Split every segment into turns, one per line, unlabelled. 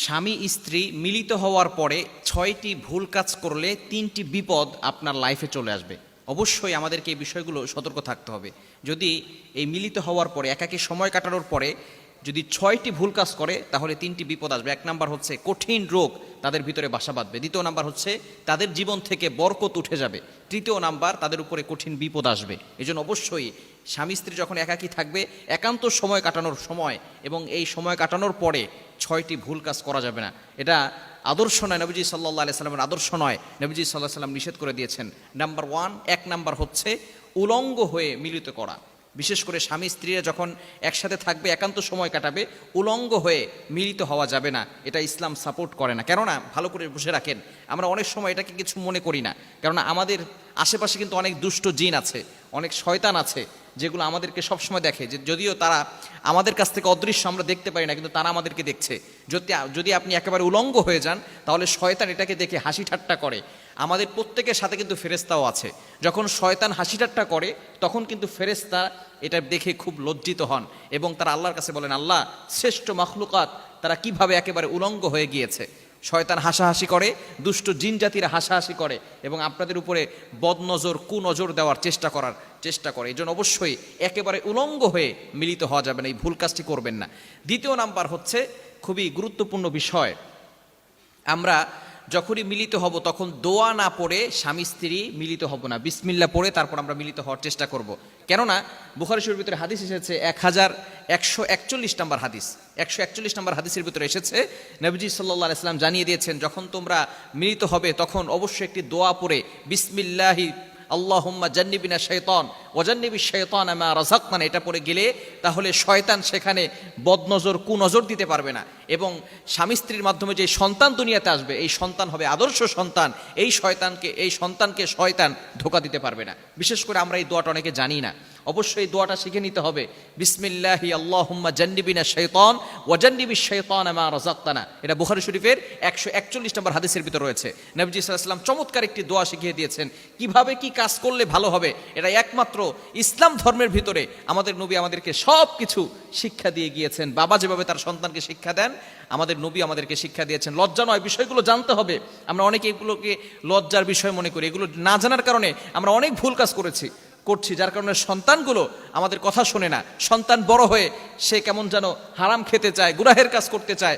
স্বামী স্ত্রী মিলিত হওয়ার পরে 6টি ভুল কাজ করলে 3টি বিপদ আপনার লাইফে চলে আসবে। অবশ্যই আমাদেরকে এই বিষয়গুলো সতর্ক থাকতে হবে। যদি এই মিলিত হওয়ার পরে একাকী সময় কাটানোর পরে যদি 6টি ভুল কাজ করে তাহলে 3টি বিপদ আসবে। 1 নাম্বার হচ্ছে কঠিন রোগ তাদের ভিতরে বাসা বাঁধবে। 2 নাম্বার হচ্ছে তাদের জীবন থেকে বরকত উঠে যাবে। 3 নাম্বার তাদের উপরে কঠিন বিপদ আসবে। এজন্য অবশ্যই স্বামী স্ত্রী যখন একাকী থাকবে একান্ত সময় কাটানোর সময় এবং এই সময় কাটানোর পরে 6টি ভুল কাজ করা যাবে না। এটা আদর্শ নয়, নবীজি সাল্লাল্লাহু আলাইহি সাল্লামের আদর্শ নয়। নবীজি সাল্লাল্লাহু আলাইহি সাল্লাম নিষেধ করে দিয়েছেন। নাম্বার 1 নাম্বার হচ্ছে উলঙ্গ হয়ে মিলিত করা। বিশেষ করে স্বামী স্ত্রীরা যখন একসাথে থাকবে একান্ত সময় কাটাবে উলঙ্গ হয়ে মিলিত হওয়া যাবে না। এটা ইসলাম সাপোর্ট করে না। কেননা ভালো করে বুঝে রাখেন, আমরা অনেক সময় এটাকে কিছু মনে করি না। কেননা আমাদের আশেপাশে কিন্তু অনেক দুষ্ট জিন আছে, অনেক শয়তান আছে, যেগুলো আমাদেরকে সবসময় দেখে। যে যদিও তারা আমাদের কাছ থেকে অদৃশ্য, আমরা দেখতে পারি না, কিন্তু তারা আমাদেরকে দেখছে। যদি আপনি একেবারে উলঙ্গ হয়ে যান তাহলে শয়তান এটাকে দেখে হাসি ঠাট্টা করে। আমাদের প্রত্যেকের সাথে কিন্তু ফেরেশতাও আছে। যখন শয়তান হাসি ঠাট্টা করে তখন কিন্তু ফেরেশতা এটা দেখে খুব লজ্জিত হন এবং তারা আল্লাহর কাছে বলেন, আল্লাহ, শ্রেষ্ঠ মাখলুকাত তারা কিভাবে একেবারে উলঙ্গ হয়ে গিয়েছে। শয়তান হাসাহাসি করে, দুষ্ট জিন জাতিরা হাসাহাসি করে এবং আপনাদের উপরে বদনজর কুনজর দেওয়ার চেষ্টা করে। এই জন্য অবশ্যই একেবারে উলঙ্গ হয়ে মিলিত হওয়া যাবে না, এই ভুল কাজটি করবেন না। 2 নাম্বার হচ্ছে খুবই গুরুত্বপূর্ণ বিষয়, আমরা যখনই মিলিত হব তখন দোয়া না পড়ে স্বামী স্ত্রী মিলিত হব না, বিসমিল্লাহ পড়ে তারপর আমরা মিলিত হওয়ার চেষ্টা করব। কেননা বুখারী শরীফের ভিতরে হাদিস এসেছে 1141 নম্বর হাদিস, 141 নম্বর হাদিসের ভিতরে এসেছে, নবীজি সাল্লাল্লাহু আলাইহি সাল্লাম জানিয়ে দিয়েছেন যখন তোমরা মিলিত হবে তখন অবশ্যই একটি দোয়া পড়ে বিসমিল্লাহি আল্লাহুম্মা জান্নিবিনা শাইতান ওয়া জান্নিবিশ শাইতানা মা রাযাকতানা এটা পড়ে গেলে তাহলে শয়তান সেখানে বদনজর কুনজর দিতে পারবে না এবং স্বামী স্ত্রীর মাধ্যমে যে সন্তান দুনিয়াতে আসবে এই সন্তান হবে আদর্শ সন্তান। এই সন্তানকে শয়তান ধোঁকা দিতে পারবে না। বিশেষ করে আমরা এই দোয়াটা অনেকে জানি না, অবশ্যই এই দোয়াটা শিখে নিতে হবে। বিসমিল্লাহি আল্লাহুম্মা জান্নিবিনা শাইতান ওয়া জান্নিবিশ শাইতানা মা রাযাকতানা, এটা বুখারী শরীফের 141 নম্বর হাদিসের ভিতরে রয়েছে। নবীজি সাল্লাল্লাহু আলাইহি ওয়াসাল্লাম চমৎকার একটি দোয়া শিখিয়ে দিয়েছেন কিভাবে কি কাজ করলে ভালো হবে। এটা একমাত্র ইসলাম ধর্মের ভিতরে আমাদের নবী আমাদেরকে সব কিছু শিক্ষা দিয়ে গিয়েছেন। বাবা যেভাবে তার সন্তানকে শিক্ষা দেন আমাদের নবী আমাদেরকে শিক্ষা দিয়েছেন। লজ্জা নয়, বিষয়গুলো জানতে হবে। আমরা অনেকে এগুলোকে লজ্জার বিষয় মনে করি, এগুলো না জানার কারণে আমরা অনেক ভুল কাজ করছি, যার কারণে সন্তানগুলো আমাদের কথা শোনে না। সন্তান বড় হয়ে সে কেমন যেন হারাম খেতে চায়, গুনাহের কাজ করতে চায়,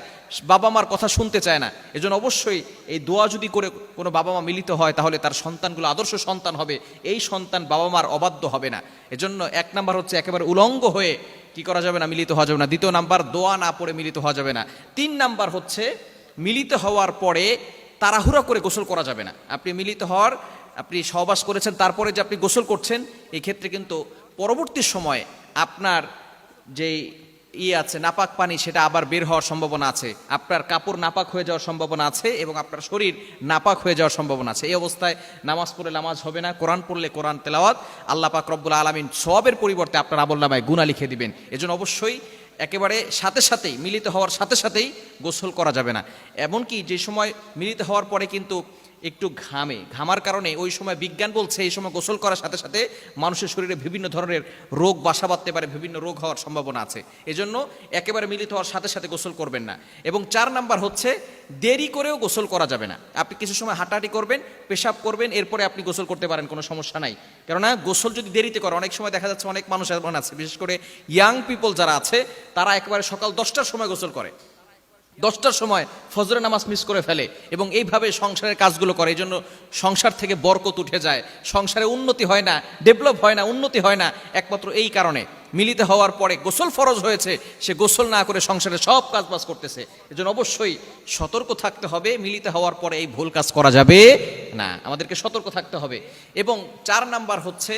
বাবা মার কথা শুনতে চায় না। এজন্য অবশ্যই এই দোয়া যদি করে কোনো বাবা মা মিলিত হয় তাহলে তার সন্তানগুলো আদর্শ সন্তান হবে, এই সন্তান বাবা মার অবাধ্য হবে না। এজন্য 1 নাম্বার হচ্ছে একেবারে উলঙ্গ হয়ে কি করা যাবে না, মিলিত হওয়া যাবে না। 2 নাম্বার দোয়া না পড়ে মিলিত হওয়া যাবে না। 3 নাম্বার হচ্ছে মিলিত হওয়ার পরে তাড়াহুড়া করে গোসল করা যাবে না। আপনি সহবাস করেছেন তারপরে যে আপনি গোসল করছেন, এই ক্ষেত্রে কিন্তু পরবর্তী সময় আপনার যে আছে নাপাক পানি সেটা আবার বের হওয়ার সম্ভাবনা আছে, আপনার কাপড় নাপাক হয়ে যাওয়ার সম্ভাবনা আছে এবং আপনার শরীর নাপাক হয়ে যাওয়ার সম্ভাবনা আছে। এই অবস্থায় নামাজ পড়লে নামাজ হবে না, কোরআন পড়লে কোরআন তেলাওয়াত আল্লাহ পাক রব্বুল আলামিন সওয়াবের পরিবর্তে আপনার আমলনামায় গুনাহ লিখে দিবেন। এজন্য অবশ্যই একেবারে সাথেই মিলিত হওয়ার সাথেই গোসল করা যাবে না। এমনকি যে সময় মিলিত হওয়ার পরে কিন্তু একটু ঘামার কারণে ওই সময় বিজ্ঞান বলছে এই সময় গোসল করার সাথে মানুষের শরীরে বিভিন্ন ধরনের রোগ বাসা বাঁধতে পারে, বিভিন্ন রোগ হওয়ার সম্ভাবনা আছে। এজন্য একেবারে মিলিত হওয়ার সাথে গোসল করবেন না। এবং 4 নাম্বার হচ্ছে দেরি করেও গোসল করা যাবে না। আপনি কিছু সময় হাঁটাহাঁটি করবেন, পেশাব করবেন, এরপরে আপনি গোসল করতে পারেন, কোনো সমস্যা নাই। কেননা গোসল যদি দেরিতে করে, অনেক সময় দেখা যাচ্ছে অনেক মানুষ এমন আছে, বিশেষ করে ইয়াং পিপল যারা আছে তারা একেবারে সকাল 10টার সময় গোসল করে, 10টার সময় ফজরের নামাজ মিস করে ফেলে এবং এইভাবে সংসারের কাজগুলো করে। এই জন্য সংসার থেকে বরকত উঠে যায়, সংসারে উন্নতি হয় না, ডেভেলপ হয় না, উন্নতি হয় না, একমাত্র এই কারণে। মিলিত হওয়ার পরে গোসল ফরজ হয়েছে, সে গোসল না করে সংসারে সব কাজবাজ করতেছে। এজন্য অবশ্যই সতর্ক থাকতে হবে, মিলিত হওয়ার পরে এই ভুল কাজ করা যাবে না, আমাদেরকে সতর্ক থাকতে হবে। এবং 4 নাম্বার হচ্ছে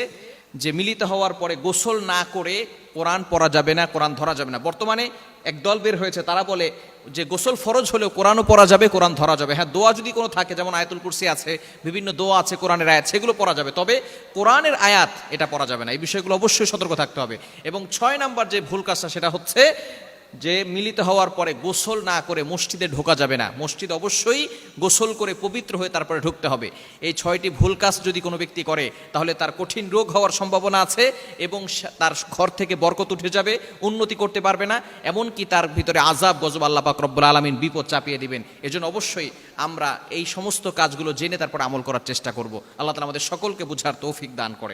যে মিলিত হওয়ার পরে গোসল না করে কোরআন পড়া যাবে না, কোরআন ধরা যাবে না। বর্তমানে এক দল বের হয়েছে, তারা বলে যে গোসল ফরজ হলেও কোরআনও পড়া যাবে, কোরআন ধরা যাবে। হ্যাঁ, দোয়া যদি কোনো থাকে, যেমন আয়াতুল কুরসি আছে, বিভিন্ন দোয়া আছে, কোরআনের আয়াত, সেগুলো পড়া যাবে, তবে কোরআনের আয়াত এটা পড়া যাবে না। এই বিষয়গুলো অবশ্যই সতর্ক থাকতে হবে। এবং 6 নাম্বার যে ভুল কাজটা সেটা হচ্ছে যে মিলিত হওয়ার পরে গোসল না করে মসজিদে ঢোকা যাবে না, মসজিদ অবশ্যই গোসল করে পবিত্র হয়ে তারপরে ঢুকতে হবে। এই 6টি ভুল কাজ যদি কোনো ব্যক্তি করে তাহলে তার কঠিন রোগ হওয়ার সম্ভাবনা আছে এবং তার ঘর থেকে বরকত উঠে যাবে, উন্নতি করতে পারবে না, এমনকি তার ভিতরে আযাব গজব আল্লাহ পাক রব্বুল আলামিন বিপদ চাপিয়ে দিবেন। এজন্য অবশ্যই আমরা এই সমস্ত কাজগুলো জেনে তারপর আমল করার চেষ্টা করব। আল্লাহ তাআলা আমাদের সকলকে বুঝার তৌফিক দান করেন।